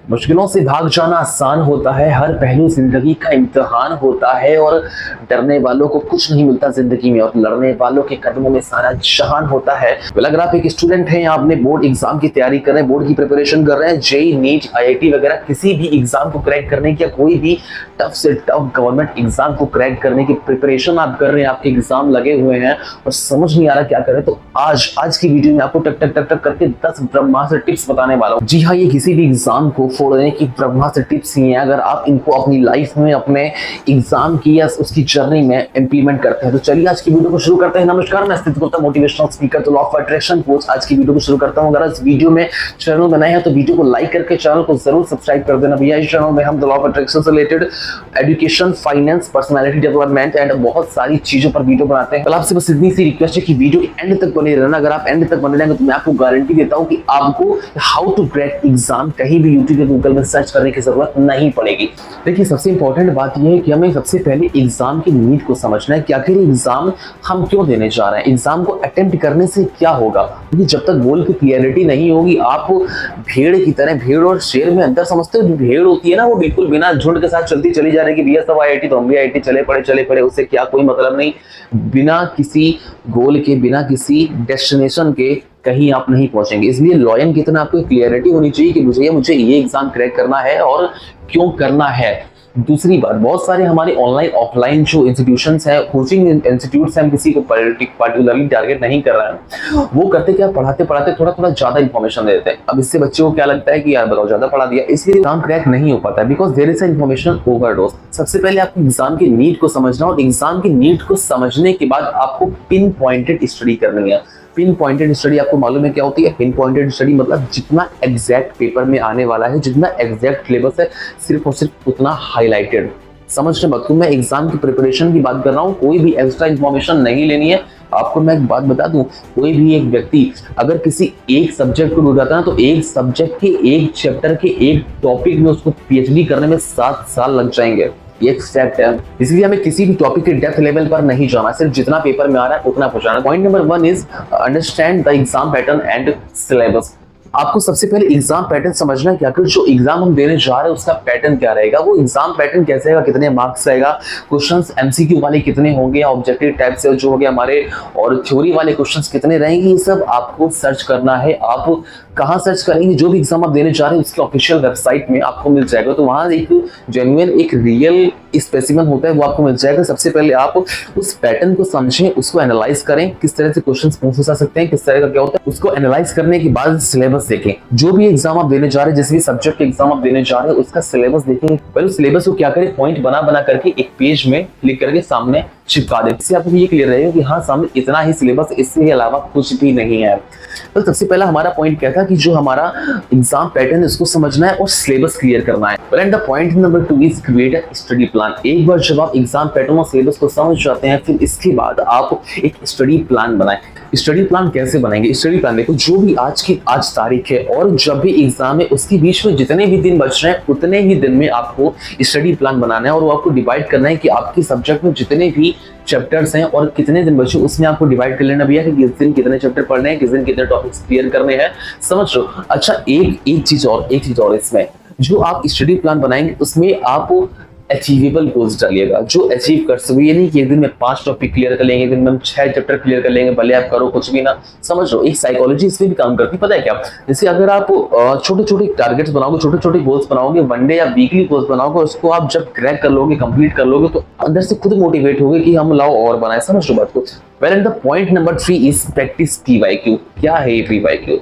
मुश्किलों से भाग जाना आसान होता है, हर पहलू जिंदगी का इम्तिहान होता है और डरने वालों को कुछ नहीं मिलता जिंदगी में और लड़ने वालों के कदमों में सारा जहान होता है। अगर आप एक स्टूडेंट हैं या आपने बोर्ड एग्जाम की तैयारी कर रहे हैं, बोर्ड की प्रिपरेशन कर रहे हैं, जेई नीट आईआईटी वगैरह किसी भी एग्जाम को क्रैक करने की या कोई भी टफ से टफ गवर्नमेंट एग्जाम को क्रैक करने की प्रिपरेशन आप कर रहे हैं, आपके एग्जाम लगे हुए हैं और समझ नहीं आ रहा क्या करें, तो आज की वीडियो में आपको टक टक टक टक करके 10 ब्रह्मास्त्र टिप्स बताने वाला हूं। जी हाँ, ये किसी भी एग्जाम को फोड़ने की ब्रह्मास्त्र टिप्स ही हैं। अगर आप इनको अपनी लाइफ में, अपने एग्जाम की या उसकी जर्नी में इंप्लीमेंट करते हैं तो चलिए आज की वीडियो को शुरू करते हैं। नमस्कार, मैं स्थित गुप्ता, मोटिवेशनल स्पीकर, तो लॉ ऑफ अट्रैक्शन कोच। आज की वीडियो को शुरू करता हूं। अगर इस वीडियो में चैनल बनाए हैं तो वीडियो को लाइक करके चैनल को जरूर सब्सक्राइब कर देना भैया। इस चैनल में हम लॉ ऑफ अट्रैक्शन से related education, finance, personality development and बहुत सारी चीजों पर वीडियो बनाते हैं। कल आपसे बस इतनी सी रिक्वेस्ट है कि वीडियो के एंड तक बने रहना। अगर आप एंड तक बने रहेंगे तो मैं आपको गारंटी देता हूं कि आपको हाउ टू क्रैक एग्जाम कहीं भी यूट्यूब या गूगल में सर्च करने की जरूरत नहीं पड़ेगी। देखिए, सबसे इंपॉर्टेंट बात यह है कि हमें सबसे पहले एग्जाम की नीड को समझना है कि आखिर एग्जाम हम क्यों देने जा रहे हैं, एग्जाम को अटेम्प्ट करने से क्या होगा। क्योंकि जब तक गोल की क्लियरिटी नहीं होगी, आप भेड़ की तरह, भेड़ और शेर में अंतर समझते हो। भेड़ होती है ना, वो बिल्कुल बिना झुंड के साथ चलती चली जा रही है कि भैया सब आईआईटी तो हम भी आईआईटी चले पड़े, उससे क्या कोई मतलब नहीं। बिना किसी गोल के, बिना किसी डेस्टिनेशन के कहीं आप नहीं पहुंचेंगे। इसलिए लॉयन की तरह आपको क्लियरिटी होनी चाहिए कि मुझे ये एग्जाम क्रैक करना है और क्यों करना है। दूसरी बात, बहुत सारे हमारे ऑनलाइन ऑफलाइन जो इंस्टीट्यूशंस हैं, कोचिंग इंस्टीट्यूट्स हैं, हम किसी को पर्टिकुलरली टारगेट नहीं कर रहे हैं। वो करते क्या, पढ़ाते पढ़ाते थोड़ा ज्यादा इंफॉर्मेशन दे देते हैं। अब इससे बच्चों को क्या लगता है कि यार बताओ ज्यादा पढ़ा दिया, इसलिए एग्जाम क्रैक नहीं हो पाता, because there is information overdose. सबसे पहले आपको एग्जाम की नीड को समझना और एग्जाम की नीड को समझने के बाद आपको पिन पॉइंटेड स्टडी करनी है। पिन पॉइंटेड स्टडी आपको मालूम है क्या होती है? पिन पॉइंटेड स्टडी मतलब जितना एग्जैक्ट पेपर में आने वाला है, जितना एग्जैक्ट सिलेबस है, सिर्फ और सिर्फ उतना हाईलाइटेड। समझने मत, मैं एग्जाम की प्रिपरेशन की बात कर रहा हूँ, कोई भी एक्स्ट्रा इंफॉर्मेशन नहीं लेनी है। आपको मैं एक बात बता दूं, कोई भी एक व्यक्ति अगर किसी एक सब्जेक्ट को ढूंढता है ना, तो एक सब्जेक्ट के, एक चैप्टर के, एक टॉपिक में उसको पीएचडी करने में 7 साल लग जाएंगे। ये एक फैक्ट है। इसलिए हमें किसी भी टॉपिक के डेप्थ लेवल पर नहीं जाना, सिर्फ जितना पेपर में आ रहा है उतना पहुंचाना। Point number 1 is understand the exam pattern and syllabus. आपको सबसे पहले एग्जाम पैटर्न समझना है कि आखिर जो एग्जाम हम देने जा रहे हैं उसका पैटर्न क्या रहेगा, वो एग्जाम पैटर्न कैसे रहेगा, कितने मार्क्स रहेगा, क्वेश्चंस एमसीक्यू वाले कितने होंगे, ऑब्जेक्टिव टाइप से जो हो गया हमारे, और थ्योरी वाले क्वेश्चंस कितने रहेंगे, ये सब आपको सर्च करना है। आप कहाँ सर्च करेंगे? जो भी एग्जाम आप देने जा रहे हैं उसके ऑफिशियल वेबसाइट में आपको मिल जाएगा। तो वहां एक जेन्युइन, एक रियल स्पेसिमेन होता है, वो आपको मिल जाएगा। सबसे पहले आप उस पैटर्न को समझें, उसको एनालाइज करें, किस तरह से क्वेश्चंस पूछे जा सकते हैं, किस तरह का क्या होता है, उसको एनालाइज करने के बाद सिलेबस देखें। जो भी एग्जाम आप देने जा रहे हैं, जिस भी सब्जेक्ट के एग्जाम आप देने जा रहे हैं, उसका सिलेबस देखें। पहले सिलेबस को क्या करें, पॉइंट बना करके एक पेज में क्लिक करके सामने चिपका दें। इससे आपको ये क्लियर रहेगा कि हाँ, सामने इतना ही सिलेबस, इससे अलावा कुछ भी नहीं है। तो सबसे पहला हमारा पॉइंट क्या था कि जो हमारा एग्जाम पैटर्न, इसको समझना है और सिलेबस क्लियर करना है। And the point number 2 is create a study plan. एक बार जब आप एग्जाम पैटर्न और सिलेबस को समझ जाते हैं, फिर इसके बाद आप एक स्टडी प्लान बनाएं। स्टडी प्लान कैसे बनाएंगे? स्टडी प्लान देखो, जो भी आज तारीख है और जब भी एग्जाम है, उसके बीच में जितने भी दिन बच रहे हैं उतने ही दिन में आपको स्टडी प्लान बनाना है और वो आपको डिवाइड करना है कि आपके सब्जेक्ट में जितने भी चैप्टर्स हैं और कितने दिन बचे, उसमें आपको डिवाइड कर लेना भैया कि किस दिन कितने चैप्टर पढ़ने हैं, किस दिन कितने टॉपिक्स क्लियर करने हैं। समझ लो। अच्छा, एक चीज और इसमें जो आप स्टडी प्लान बनाएंगे उसमें आप अचीवेबल गोल्स डालिएगा, जो अचीव कर सको। ये नहीं कि एक दिन में 5 टॉपिक क्लियर कर लेंगे, एक दिन में हम 6 चैप्टर क्लियर कर लेंगे, भले आप करो कुछ भी ना। समझ लो, एक साइकोलॉजी इसमें भी काम करती है, पता है क्या? जैसे अगर आप छोटे छोटे टारगेट्स बनाओगे, छोटे छोटे गोल्स बनाओगे, वनडे या वीकली गोल्स बनाओगे, उसको आप जब क्रैक कर लोगे, कंप्लीट कर लोगे, तो अंदर से खुद मोटिवेट होगे कि हम लाओ और बनाए। समझ लो बात को। Well, and the point number 3 is practice PYQ. क्या है ये पीवाईक्यू?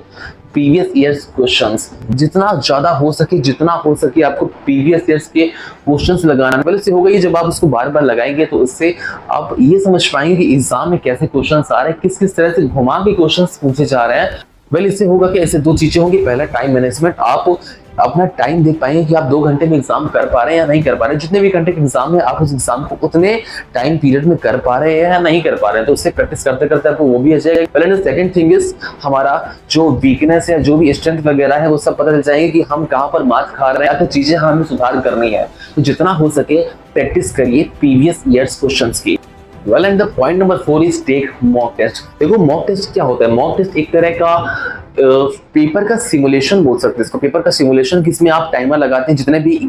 Previous years questions. जितना ज्यादा हो सके आपको प्रीवियस ईयर्स के क्वेश्चंस लगाना। पहले से होगा ये, जब आप उसको बार बार लगाएंगे तो इससे आप ये समझ पाएंगे कि एग्जाम में कैसे क्वेश्चंस आ रहे हैं, किस तरह से घुमा के क्वेश्चंस पूछे जा रहे हैं। इससे होगा कि ऐसे 2 चीजें होंगी। पहला, टाइम मैनेजमेंट। आप अपना टाइम देख पाएंगे कि आप 2 घंटे में एग्जाम कर पा रहे हैं या नहीं कर पा रहे हैं। जितने भी घंटे के एग्जाम है, आप उस एग्जाम को उतने टाइम पीरियड में कर पा रहे हैं या नहीं कर पा रहे हैं। तो उससे प्रैक्टिस करते करते आपको वो भी आ जाएगा। पहले सेकंड थिंग इज, हमारा जो वीकनेस है, जो भी स्ट्रेंथ वगैरह है, वो सब पता चल जाएंगे कि हम कहाँ पर मात खा रहे हैं, तो चीजें हमें सुधार करनी है। तो जितना हो सके प्रैक्टिस करिए प्रीवियस ईयर्स क्वेश्चंस की। Well and the point number 4 is take mock test. देखो मॉक टेस्ट क्या होता है? मॉक टेस्ट एक तरह का पेपर का सिमुलेशन बोल सकते हैं इसको। पेपर का सिमुलेशन किसमें आप टाइमर लगाते हैं, जितने भी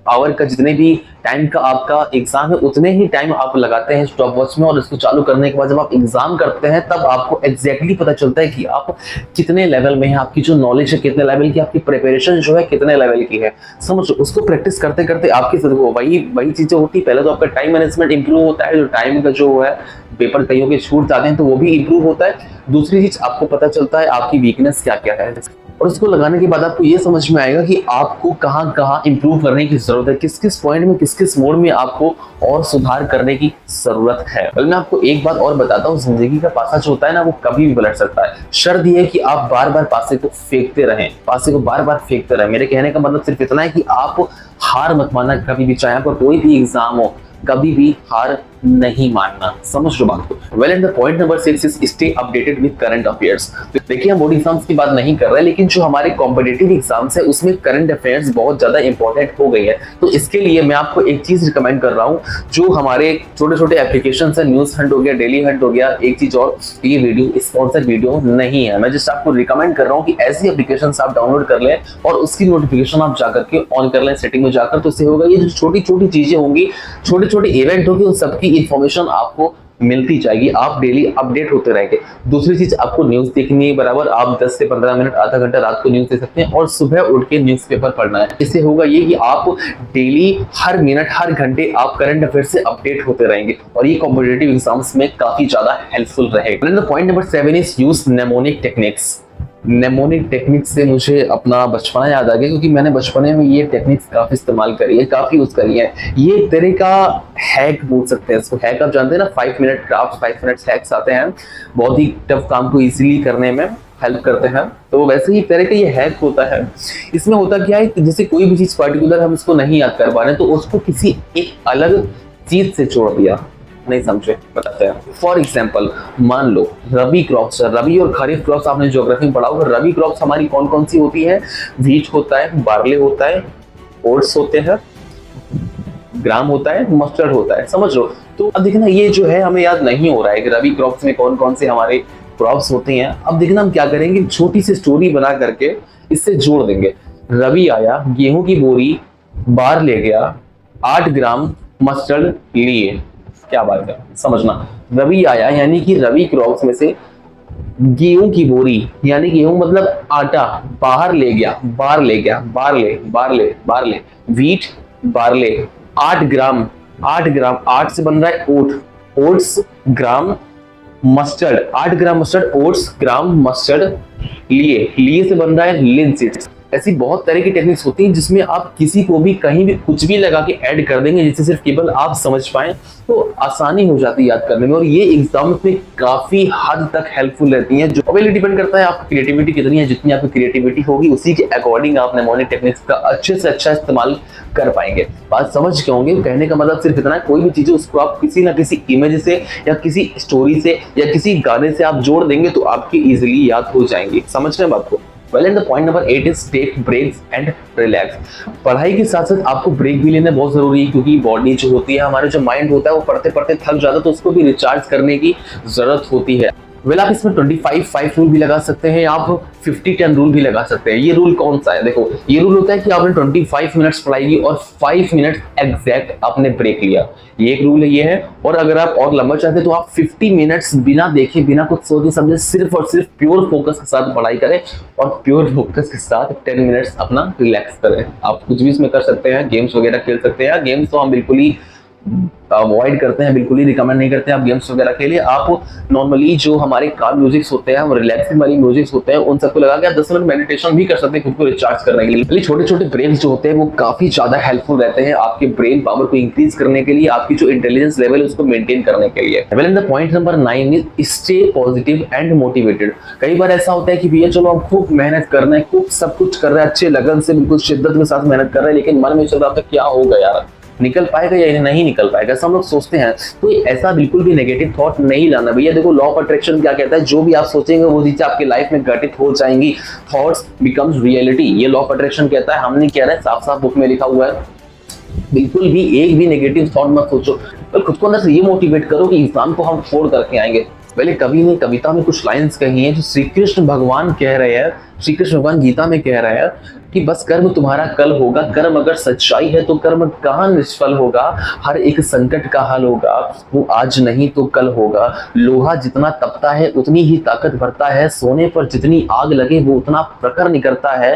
आवर का, जितने भी टाइम का आपका एग्जाम है उतने ही टाइम आप लगाते हैं स्टॉप वॉच में, और इसको चालू करने के बाद जब आप एग्जाम करते हैं तब आपको एग्जैक्टली पता चलता है कि आप कितने लेवल में हैं, आपकी जो नॉलेज है कितने लेवल की, आपकी प्रिपरेशन जो है कितने लेवल की है। समझ, उसको प्रैक्टिस करते करते आपकी वही चीजें होती है। पहले तो आपका टाइम मैनेजमेंट इंप्रूव होता है, जो टाइम का जो है पेपर कईयों के छूट जाते हैं तो वो भी इंप्रूव होता है। दूसरी चीज आपको पता चलता है आपकी वीकनेस क्या क्या है, और उसको लगाने के बाद आपको ये समझ में आएगा कि आपको कहाँ कहाँ इंप्रूव करने की जरूरत है, किस किस पॉइंट में, किस किस मोड में आपको और सुधार करने की जरूरत है। बल्कि मैं आपको एक बात और बताता हूँ, जिंदगी का पासा जो होता है ना वो कभी भी पलट सकता है। शर्त यह है कि आप बार बार पासे को फेंकते रहें, पासे को बार बार फेंकते रहें। मेरे कहने का मतलब सिर्फ इतना है कि आप हार मत मानना कभी भी, चाहे आपका कोई भी एग्जाम हो, कभी भी हार नहीं मानना। समझ लो बात को। Well and the point number 6 is stay updated with current affairs. देखिए हम बोर्ड एग्जाम्स की बात नहीं कर रहे हैं, लेकिन जो हमारे कॉम्पिटिटिव एग्जाम्स है उसमें करंट अफेयर्स बहुत ज्यादा इंपॉर्टेंट हो गई है। तो इसके लिए मैं आपको एक चीज रिकमेंड कर रहा हूँ, जो हमारे छोटे छोटे एप्लीकेशन है, न्यूज हंट हो गया, डेली हंट हो गया, एक चीज और, ये वीडियो स्पॉन्सर वीडियो नहीं है, मैं जस्ट आपको रिकमेंड कर रहा हूँ कि ऐसी एप्लीकेशन आप डाउनलोड कर लें और उसकी नोटिफिकेशन आप जाकर के ऑन कर लें सेटिंग में जाकर। तो इससे होगा ये जो छोटी छोटी चीजें होंगी, छोटे छोटे इवेंट होगी, उन सबकी इंफॉर्मेशन आपको मिलती जाएगी, आप डेली अपडेट होते रहेंगे। दूसरी चीज, आपको न्यूज देखनी है बराबर, आप 10 से 15 मिनट, आधा घंटा रात को न्यूज देख सकते हैं, और सुबह उठ के न्यूज़पेपर पढ़ना है। इससे होगा ये कि आप डेली हर मिनट हर घंटे आप करंट अफेयर से अपडेट होते रहेंगे, और ये कॉम्पिटिटिव एग्जाम्स में काफी ज्यादा हेल्पफुल रहेगा। Point number 7 is use mnemonic techniques. Mnemonic technique से मुझे अपना बचपना याद आ गया, क्योंकि मैंने बचपने में ये टेक्निक्स काफी इस्तेमाल करी है, काफी यूज करी है। ये एक तरह का हैक बोल सकते हैं इसको। हैक आप जानते हैं ना, 5 मिनट क्राफ्ट, 5 मिनट हैक्स आते हैं, बहुत ही टफ काम को इजीली करने में हेल्प करते हैं। तो वैसे ही तरह का ये हैक होता है। इसमें होता क्या है, जैसे कोई भी चीज पर्टिकुलर हम इसको नहीं याद कर पा रहे तो उसको किसी एक अलग चीज से जोड़ दिया। नहीं समझे, बताते हैं। फॉर एग्जाम्पल मान लो रबी क्रॉप्स, रबी और खरीफ क्रॉप्स आपने ज्योग्राफी में पढ़ा होगा। रबी क्रॉप्स हमारी कौन कौन सी होती है? व्हीट होता है, बार्ले होता है, ओट्स होते हैं, ग्राम होता है, मस्टर्ड होता है। समझ लो। तो अब देखना ये जो है हमें याद नहीं हो रहा है कि रबी क्रॉप्स में कौन कौन से हमारे क्रॉप्स होते हैं। अब देखना हम क्या करेंगे, छोटी सी स्टोरी बना करके इससे जोड़ देंगे। रबी आया, गेहूं की बोरी बार ले गया, 8 ग्राम मस्टर्ड लिए। क्या बात है, समझना। रबी आया यानी कि रबी क्रॉप्स में से गेहूं की बोरी, यानी गेहूं मतलब आटा, बाहर ले गया, बार ले गया, barley barley barley, wheat barley, 8 gram, 8 gram, 8 से बन रहा है oat, oats, gram, mustard, 8 gram mustard, oats, gram, mustard लिए, लिए से बन रहा है लिनसीड्स। ऐसी बहुत तरह की टेक्निक्स होती हैं जिसमें आप किसी को भी कहीं भी कुछ भी लगा के ऐड कर देंगे, जिससे सिर्फ केवल आप समझ पाए, तो आसानी हो जाती है याद करने में। और ये एग्जाम में काफी हद तक हेल्पफुल रहती है। जो अवेली डिपेंड करता है आपकी क्रिएटिविटी कितनी है, जितनी आपकी क्रिएटिविटी होगी उसी के अकॉर्डिंग आप नेमोनिक टेक्निक्स का अच्छे से अच्छा इस्तेमाल कर पाएंगे। बात समझ के होंगे। कहने का मतलब सिर्फ इतना है, कोई भी चीज उसको आप किसी ना किसी इमेज से या किसी स्टोरी से या किसी गाने से आप जोड़ देंगे तो आपकी इजिली याद हो जाएंगी। समझ रहे हैं बात को। Well and the point number 8 is take breaks and relax. पढ़ाई के साथ साथ आपको ब्रेक भी लेना बहुत जरूरी है, क्योंकि बॉडी जो होती है, हमारा जो माइंड होता है वो पढ़ते पढ़ते थक जाता है, तो उसको भी रिचार्ज करने की जरूरत होती है। वेल आप इसमें 25-5 रूल भी लगा सकते हैं, आप 50-10 रूल भी लगा सकते हैं। ये रूल कौन सा है? देखो ये रूल होता है कि आपने 25 मिनट्स पढ़ाई की और 5 मिनट एग्जैक्ट आपने ब्रेक लिया, ये एक रूल है, ये है। और अगर आप और लंबा चाहते हैं तो आप 50 मिनट्स बिना देखे, बिना कुछ सोचे समझे, सिर्फ और सिर्फ प्योर फोकस के साथ पढ़ाई करें, और प्योर फोकस के साथ 10 मिनट्स अपना रिलैक्स करें। आप कुछ भी इसमें कर सकते हैं, गेम्स वगैरह खेल सकते हैं। गेम्स तो हम बिल्कुल ही अवॉइड करते हैं, बिल्कुल ही रिकमेंड नहीं करते हैं आप गेम्स वगैरह के लिए। आप नॉर्मली जो हमारे काम म्यूजिक्स होते हैं, रिलैक्सिंग वाली म्यूजिक्स होते हैं, उन सबको लगा के आप 10 मिनट मेडिटेशन भी कर सकते हैं खुद को रिचार्ज करने के लिए। छोटे छोटे ब्रेक्स जो होते हैं वो काफी ज्यादा हेल्पफुल रहते हैं आपके ब्रेन पावर को इंक्रीज करने के लिए, आपकी जो इंटेलिजेंस लेवल है उसको मेंटेन करने के लिए। Well in the point number 9 is stay positive and motivated. कई बार ऐसा होता है कि भैया चलो हम खूब मेहनत कर रहे हैं, खूब सब कुछ कर रहे हैं, अच्छे लगन से बिल्कुल शिद्दत के साथ मेहनत कर रहे हैं, लेकिन मन में चल रहा था क्या होगा यार, निकल पाएगा या नहीं निकल पाएगा, सब लोग सोचते हैं। तो ऐसा बिल्कुल भी नेगेटिव थॉट नहीं लाना भैया। देखो लॉ ऑफ अट्रैक्शन क्या कहता है, जो भी आप सोचेंगे वो चीजें आपके लाइफ में घटित हो जाएंगी। थॉट्स बिकम्स रियलिटी, ये लॉ ऑफ अट्रैक्शन कहता है। हम नहीं कह रहे, साफ साफ बुक में लिखा हुआ है। बिल्कुल भी एक भी नेगेटिव थॉट मत सोचो, पर खुद को अंदर से ये मोटिवेट करो कि एग्जाम को हम फोड़ करके आएंगे। पहले कवि ने कविता में कुछ लाइंस कही हैं जो श्री कृष्ण भगवान कह रहे हैं, श्री कृष्ण भगवान गीता में कह रहे हैं कि बस कर्म तुम्हारा कल होगा, कर्म अगर सच्चाई है तो कर्म कहाँ निष्फल होगा, हर एक संकट का हल होगा, वो आज नहीं तो कल होगा। लोहा जितना तपता है उतनी ही ताकत भरता है, सोने पर जितनी आग लगे वो उतना प्रखर निकलता है,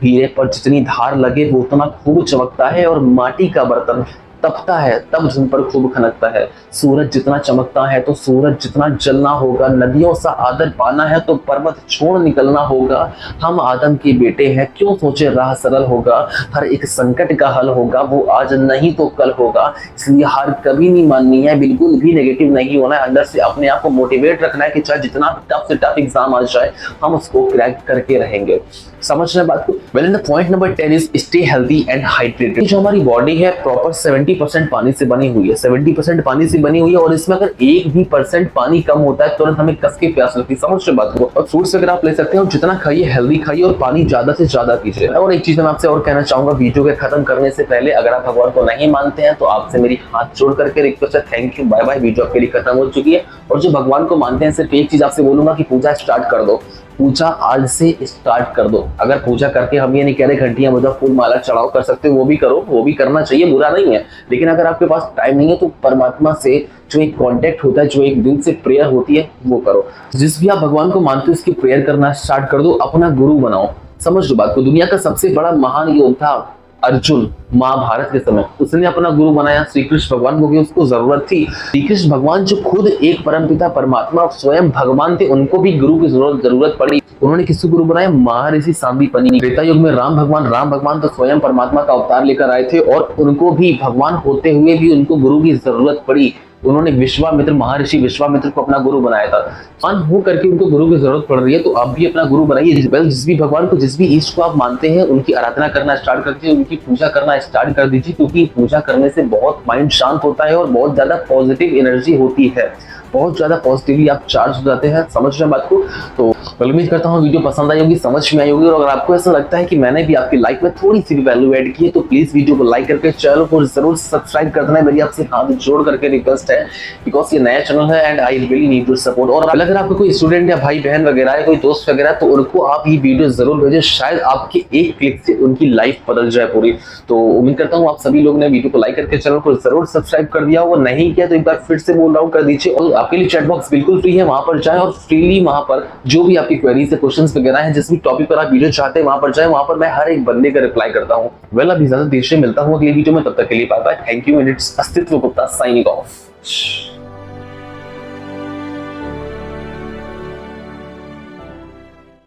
हीरे पर जितनी धार लगे वो उतना खूब चमकता है, और माटी का बर्तन तपता है तब जिन पर खूब खनकता है। सूरज जितना चमकता है तो सूरज जितना जलना होगा, नदियों सा आदर पाना है तो पर्वत छोड़ निकलना होगा। हम आदम के बेटे हैं, क्यों सोचे राह सरल होगा, हर एक संकट का हल होगा, वो आज नहीं तो कल होगा। इसलिए हार कभी नहीं माननी है, बिल्कुल भी नेगेटिव नहीं होना है, अंदर से अपने आप को मोटिवेट रखना है कि चाहे जितना टफ से टफ एग्जाम आ जाए हम उसको क्रैक करके रहेंगे। समझ रहे बात को? Well, in the point number 10 is stay healthy and hydrated. जो हमारी बॉडी है प्रॉपर 70% पानी से बनी हुई है, 70% पानी से बनी हुई है, और इसमें अगर 1 भी % पानी कम होता है तुरंत हमें कस के प्यास लगती है। समझ रहे बात को? और फ्रूट्स वगैरह आप ले सकते हैं, जितना खाइए हेल्दी खाइए और पानी ज्यादा से ज्यादा पीजिए। और एक चीज मैं आपसे और कहना चाहूंगा वीडियो के खत्म करने से पहले, अगर आप भगवान को नहीं मानते हैं तो आपसे मेरी हाथ जोड़ करके रिक्वेस्ट है, thank you, bye bye, video आपके लिए खत्म हो चुकी है। और जो भगवान को मानते हैं सिर्फ एक चीज आपसे बोलूंगा कि पूजा स्टार्ट कर दो, पूजा आज से स्टार्ट कर दो। अगर पूजा करके हम ये नहीं कह रहे घंटियां बजाओ फूल माला चढ़ाओ, कर सकते हो वो भी करो, वो भी करना चाहिए, बुरा नहीं है। लेकिन अगर आपके पास टाइम नहीं है तो परमात्मा से जो एक कांटेक्ट होता है, जो एक दिल से प्रेयर होती है वो करो। जिस भी आप भगवान को मानते हो उसकी प्रेयर करना स्टार्ट कर दो, अपना गुरु बनाओ। समझ लो बात को? दुनिया का सबसे बड़ा महान योद्धा अर्जुन महाभारत के समय उसने अपना गुरु बनाया श्री कृष्ण भगवान को, उसको जरूरत थी। श्री कृष्ण भगवान जो खुद एक परमपिता परमात्मा स्वयं भगवान थे, उनको भी गुरु की जरूरत पड़ी। उन्होंने किसको गुरु बनाया? महर्षि सांदीपनि। त्रेता युग में राम भगवान तो स्वयं परमात्मा का अवतार लेकर आए थे, और उनको भी भगवान होते हुए भी उनको गुरु की जरूरत पड़ी। उन्होंने विश्वामित्र, महर्षि विश्वामित्र को अपना गुरु बनाया था। मान हो करके उनको गुरु की जरूरत पड़ रही है तो आप भी अपना गुरु बनाइए। जिस भी भगवान को, जिस भी ईश्वर को आप मानते हैं उनकी आराधना करना स्टार्ट कर दीजिए, उनकी पूजा करना स्टार्ट कर दीजिए, क्योंकि पूजा करने से बहुत माइंड शांत होता है और बहुत ज्यादा पॉजिटिव एनर्जी होती है, बहुत ज्यादा पॉजिटिवली आप चार्ज हो जाते हैं। समझ रहे हैं बात को? तो उम्मीद करता हूँ वीडियो पसंद आई होगी, समझ में आई होगी। और अगर आपको ऐसा लगता है कि मैंने भी आपकी लाइफ में थोड़ी सी भी वैल्यू ऐड की है तो प्लीज वीडियो को लाइक करके चैनल को जरूर सब्सक्राइब कर देना है, मेरी आपसे हाथ जोड़ करके रिक्वेस्ट है, बिकॉज ये नया चैनल है and I really need your support. और अगर आपको कोई स्टूडेंट या भाई बहन वगैरह है, कोई दोस्त वगैरह, तो उनको आप ये वीडियो जरूर भेजें, शायद आपके एक क्लिक से उनकी लाइफ बदल जाए पूरी। तो उम्मीद करता हूँ आप सभी लोग ने वीडियो को लाइक करके चैनल को जरूर सब्सक्राइब कर दिया होगा, नहीं किया तो एक बार फिर से बोल रहा हूँ कर दीजिए। और आपके लिए चैट बॉक्स बिल्कुल फ्री है, वहां पर जाएं और फ्रीली वहां पर जो भी आपकी क्वेरीज है, क्वेश्चंस वगैरह हैं, जिस भी टॉपिक पर आप वीडियो चाहते हैं वहां पर जाएं, वहां पर मैं हर एक बंदे का रिप्लाई करता हूं। वेल, अभी ज्यादा देर से मिलता हूं अगली वीडियो में, तब तक के लिए bye bye, thank you and it's Astitva Gupta signing off.